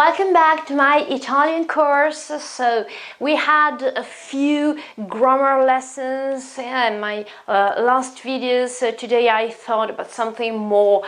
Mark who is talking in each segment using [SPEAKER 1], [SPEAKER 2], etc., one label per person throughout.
[SPEAKER 1] Welcome back to my Italian course. So we had a few grammar lessons in my last videos. So today I thought about something more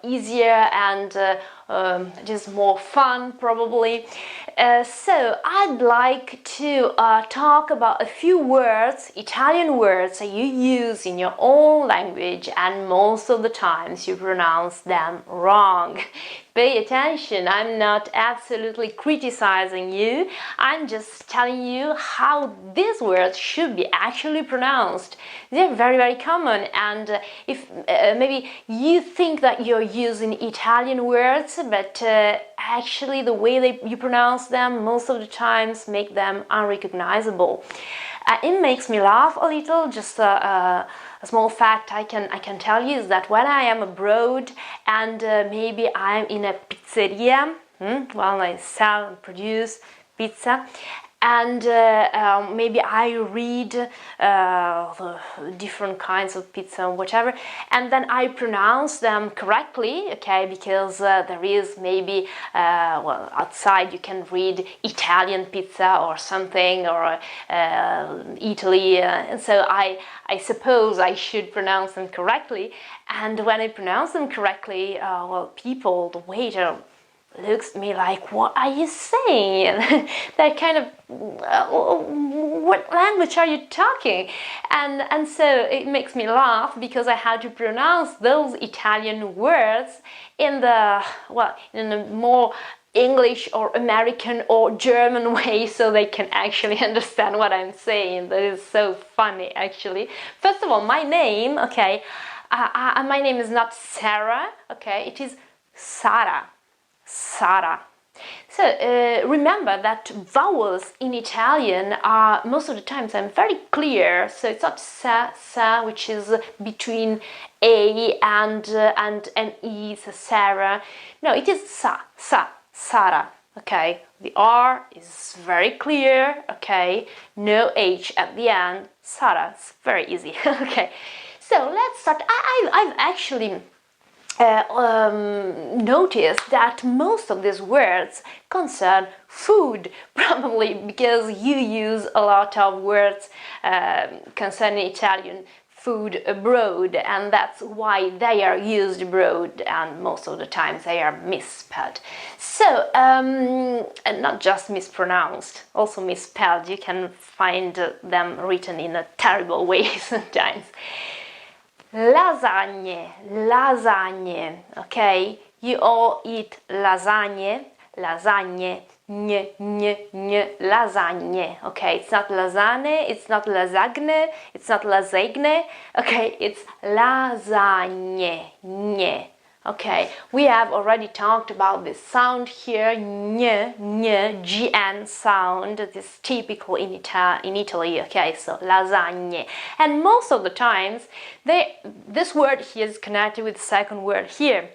[SPEAKER 1] easier and just more fun probably. So I'd like to talk about a few words, Italian words that you use in your own language, and most of the times you pronounce them wrong. Pay attention, I'm not absolutely criticizing you, I'm just telling you how these words should be actually pronounced. They're very, very common, and if maybe you think that you're using Italian words, but actually the way you pronounce them most of the times make them unrecognizable. It makes me laugh a little. Just a small fact I can tell you is that when I am abroad and maybe I'm in a pizzeria, well, I sell and produce pizza, and maybe I read the different kinds of pizza or whatever, and then I pronounce them correctly, okay, because there is maybe, outside you can read Italian pizza or something, or Italy, and so I suppose I should pronounce them correctly, and when I pronounce them correctly, people, the waiter, looks at me like, what are you saying? That kind of, what language are you talking? And so it makes me laugh because I had to pronounce those Italian words in a more English or American or German way, so they can actually understand what I'm saying. That is so funny, actually. First of all, my name, okay, my name is not Sarah, okay, it is Sara. Sara. So remember that vowels in Italian are most of the times very clear. So it's not sa, which is between a and an e, so Sarah. No, it is Sara. Okay, the R is very clear. Okay, no H at the end. Sara. It's very easy. Okay, so let's start. I've actually notice that most of these words concern food, probably because you use a lot of words concerning Italian food abroad, and that's why they are used abroad, and most of the times they are misspelled. So, and not just mispronounced, also misspelled. You can find them written in a terrible way sometimes. Lasagne, okay? You all eat lasagne, lasagne, lasagne, okay? It's not lasagne, it's not lasagne, it's not lasagne, okay? It's lasagne, okay? We have already talked about this sound here, gn sound. That is typical in Italy, okay? So lasagne, and most of the times this word here is connected with the second word here,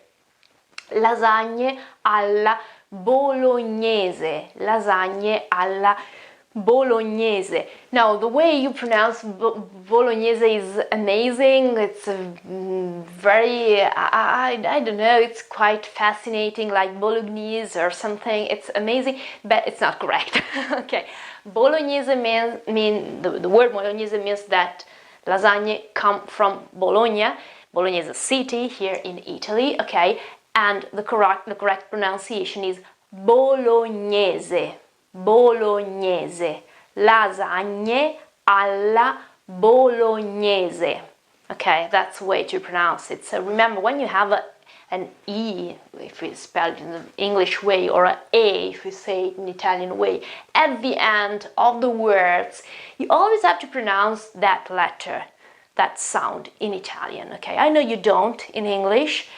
[SPEAKER 1] lasagne alla bolognese, lasagne alla bolognese. Now, the way you pronounce bolognese is amazing. It's very, I don't know, it's quite fascinating, like bolognese or something. It's amazing, but it's not correct. Okay, bolognese the word bolognese means that lasagne come from Bologna. Bologna is a city here in Italy, okay, and the correct pronunciation is bolognese. Bolognese, lasagne alla bolognese. Okay, that's the way to pronounce it. So remember, when you have an E, if we spell it in the English way, or an A, if we say it in the Italian way, at the end of the words, you always have to pronounce that letter, that sound in Italian. Okay, I know you don't in English,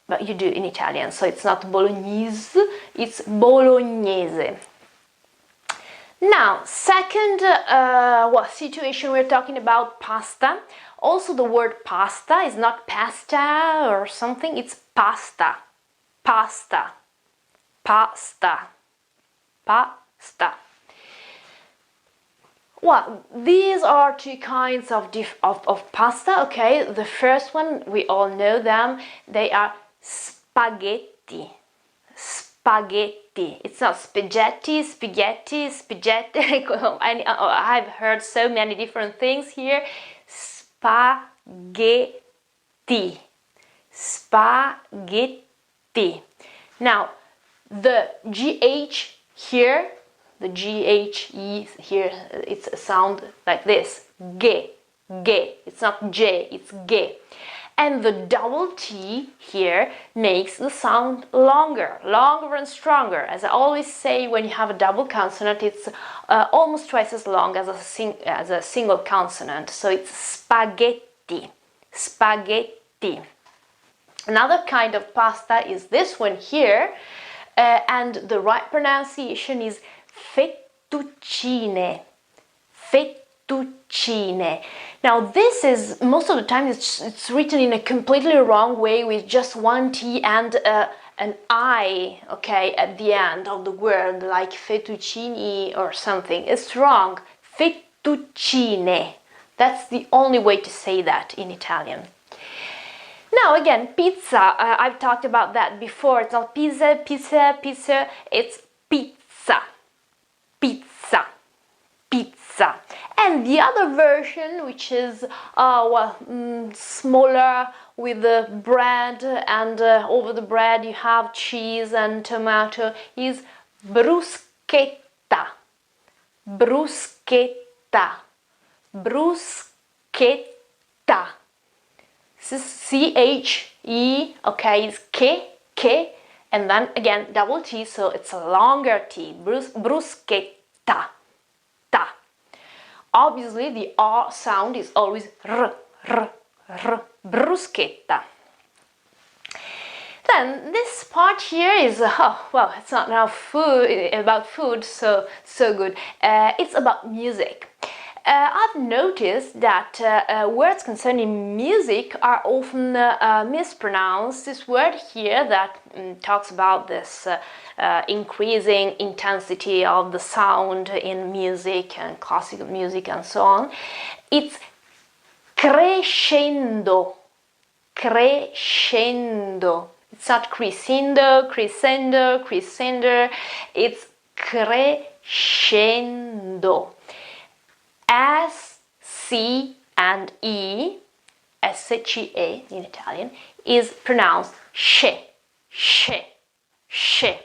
[SPEAKER 1] but you do in Italian. So it's not bolognese, it's bolognese. Now, second situation, we're talking about pasta. Also, the word pasta is not pasta or something, it's pasta. Pasta. Pasta. Pasta. Well, these are two kinds of pasta, okay? The first one, we all know them, they are spaghetti. spaghetti. It's not spaghetti, spaghetti, spaghetti. I've heard so many different things here. Spaghetti. Spaghetti. Now, the GH here, the GHE here, it's a sound like this. Ge. Ge. It's not J, it's ge. And the double T here makes the sound longer and stronger. As I always say, when you have a double consonant, it's almost twice as long as a single consonant. So it's spaghetti, spaghetti. Another kind of pasta is this one here, and the right pronunciation is fettuccine, fettuccine. Now this is, most of the time it's written in a completely wrong way with just one T and an I, okay, at the end of the word, like fettuccine or something. It's wrong. Fettuccine. That's the only way to say that in Italian. Now again, pizza, I've talked about that before. It's not pizza, pizza, pizza, it's pizza, pizza, pizza. And the other version, which is smaller, with the bread, and over the bread you have cheese and tomato, is bruschetta, bruschetta, bruschetta. C-H-E, okay, is che, and then again double T, so it's a longer T, bruschetta, ta. Obviously the R sound is always r, bruschetta. Then this part here is, well, it's not now about food, so good. It's about music. I've noticed that words concerning music are often mispronounced. This word here that talks about this increasing intensity of the sound in music and classical music and so on. It's crescendo, crescendo. It's not crescendo, crescendo, crescendo. It's crescendo. S, C, and E, S-C-E in Italian, is pronounced she, she, she.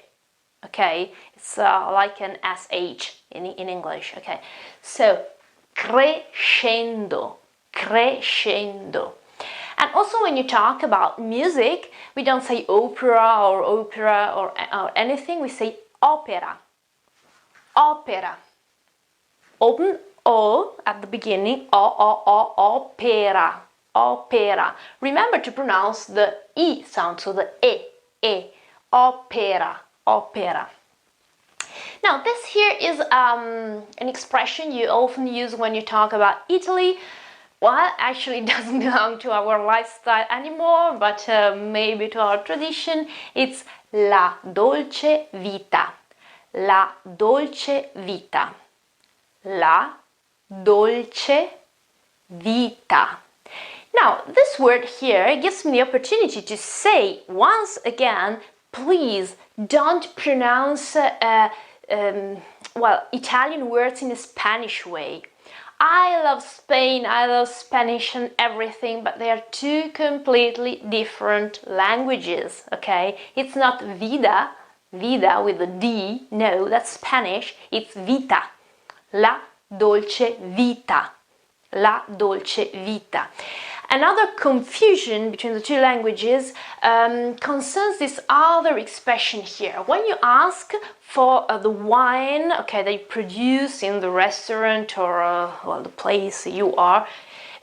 [SPEAKER 1] Okay, it's like an SH in English. Okay, so crescendo, crescendo. And also when you talk about music, we don't say opera or anything, we say opera, opera. Open O at the beginning, opera, opera. Remember to pronounce the E sound, so the E, opera, opera. Now this here is an expression you often use when you talk about Italy. Well, actually it doesn't belong to our lifestyle anymore, but maybe to our tradition. It's la dolce vita, la dolce vita, la dolce vita. Now, this word here gives me the opportunity to say once again, please don't pronounce Italian words in a Spanish way. I love Spain, I love Spanish and everything, but they are two completely different languages, okay? It's not vida, vida with a D, no, that's Spanish, it's vita, la dolce vita, la dolce vita. Another confusion between the two languages concerns this other expression here. When you ask for the wine, okay, they produce in the restaurant or the place you are,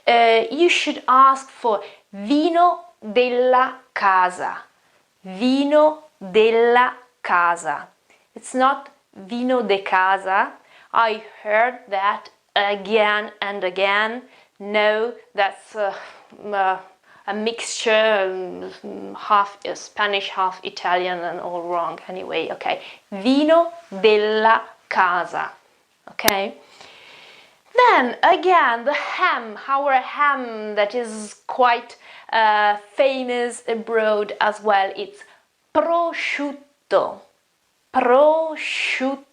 [SPEAKER 1] you should ask for vino della casa, vino della casa. It's not vino de casa. I heard that again and again. No, that's a mixture, half Spanish, half Italian, and all wrong anyway. Okay, vino della casa. Okay. Then again, the ham, our ham that is quite famous abroad as well. It's prosciutto, prosciutto,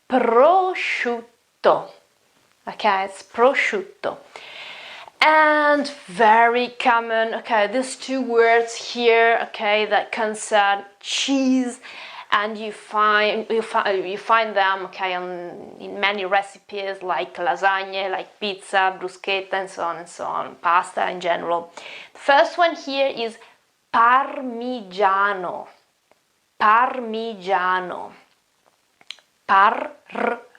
[SPEAKER 1] prosciutto. Okay, it's prosciutto. And very common, okay, these two words here, okay, that concern cheese, and you find them, okay, in many recipes like lasagna, like pizza, bruschetta, and so on, pasta in general. The first one here is parmigiano, parmigiano, parmigiano,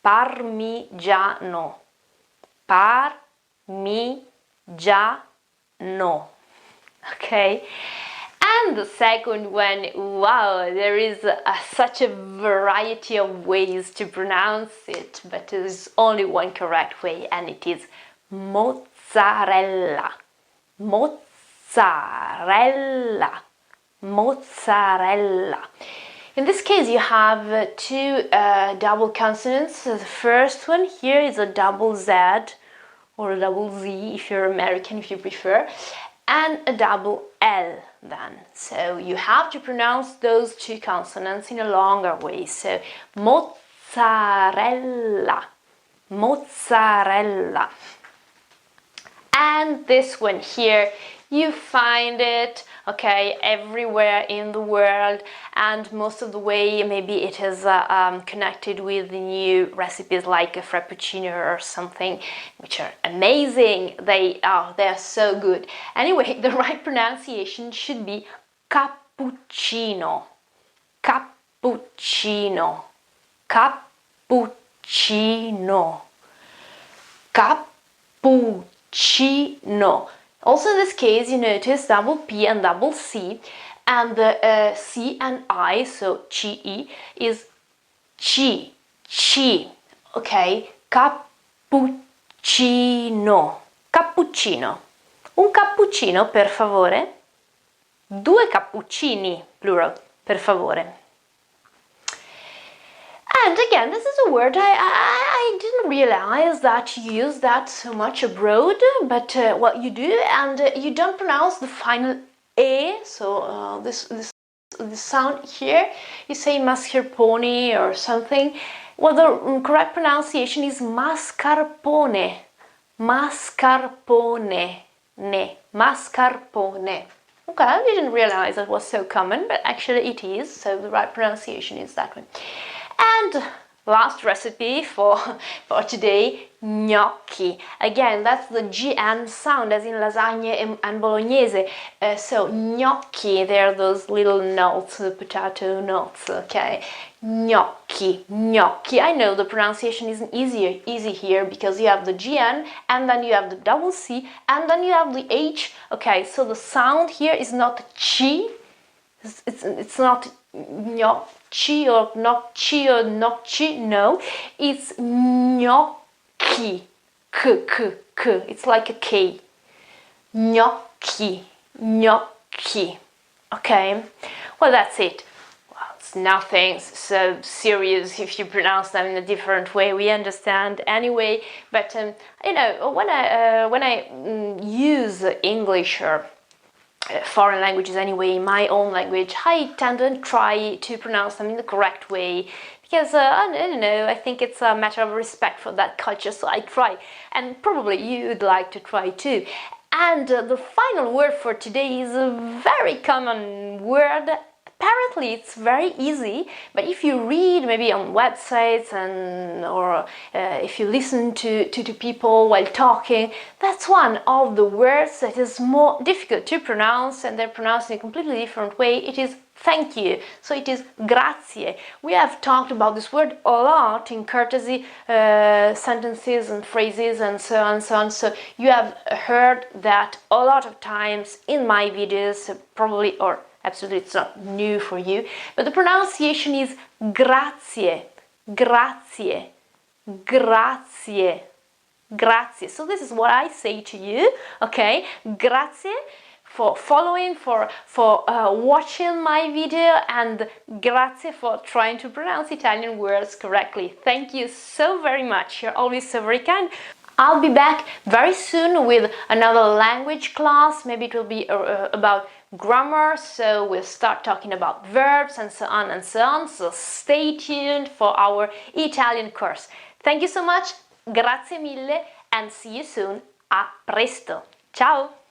[SPEAKER 1] parmigiano, okay? And the second one, wow, there is such a variety of ways to pronounce it, but there is only one correct way, and it is mozzarella, mozzarella, mozzarella. In this case, you have two double consonants. The first one here is a double Z, or a double Z if you're American, if you prefer, and a double L then. So you have to pronounce those two consonants in a longer way. So mozzarella, mozzarella. And this one here, you find it, okay, everywhere in the world, and most of the way maybe it is connected with the new recipes like a frappuccino or something, which are amazing. They are so good. Anyway, the right pronunciation should be cappuccino, cappuccino, cappuccino, cappuccino. Also in this case, you notice double P and double C, and the C and I, so CI, is chi, chi, okay? Cappuccino, cappuccino. Un cappuccino, per favore. Due cappuccini, plural, per favore. And again, this is a word I didn't realize that you use that so much abroad, but well, you do, and you don't pronounce the final E, so this sound here, you say mascarpone or something. Well, the correct pronunciation is mascarpone, mascarpone, ne, mascarpone. Okay, I didn't realize that was so common, but actually it is, so the right pronunciation is that one. And last recipe for today, gnocchi. Again, that's the GN sound, as in lasagna and bolognese. So gnocchi, they're those little notes, the potato notes, okay? Gnocchi, gnocchi. I know the pronunciation isn't easy here because you have the GN, and then you have the double C, and then you have the H. Okay, so the sound here is not chi, it's not gnocchi or gnocchi or gnocchi, no, it's gnocchi, k, it's like a K, gnocchi, gnocchi, okay, well that's it. Well, it's nothing so serious if you pronounce them in a different way, we understand anyway, but you know, when I use English or foreign languages anyway, my own language, I tend to try to pronounce them in the correct way because I don't know, I think it's a matter of respect for that culture, so I try, and probably you'd like to try too. And the final word for today is a very common word. Apparently it's very easy, but if you read maybe on websites or if you listen to people while talking, that's one of the words that is more difficult to pronounce, and they're pronounced in a completely different way. It is thank you, so it is grazie. We have talked about this word a lot in courtesy sentences and phrases and so on, so you have heard that a lot of times in my videos, probably, or absolutely it's not new for you, but the pronunciation is grazie, grazie, grazie, grazie. So this is what I say to you, okay? Grazie for following, for watching my video, and grazie for trying to pronounce Italian words correctly. Thank you so very much. You're always so very kind. I'll be back very soon with another language class. Maybe it will be about grammar, so we'll start talking about verbs and so on and so on, so stay tuned for our Italian course. Thank you so much, grazie mille, and see you soon. A presto. Ciao!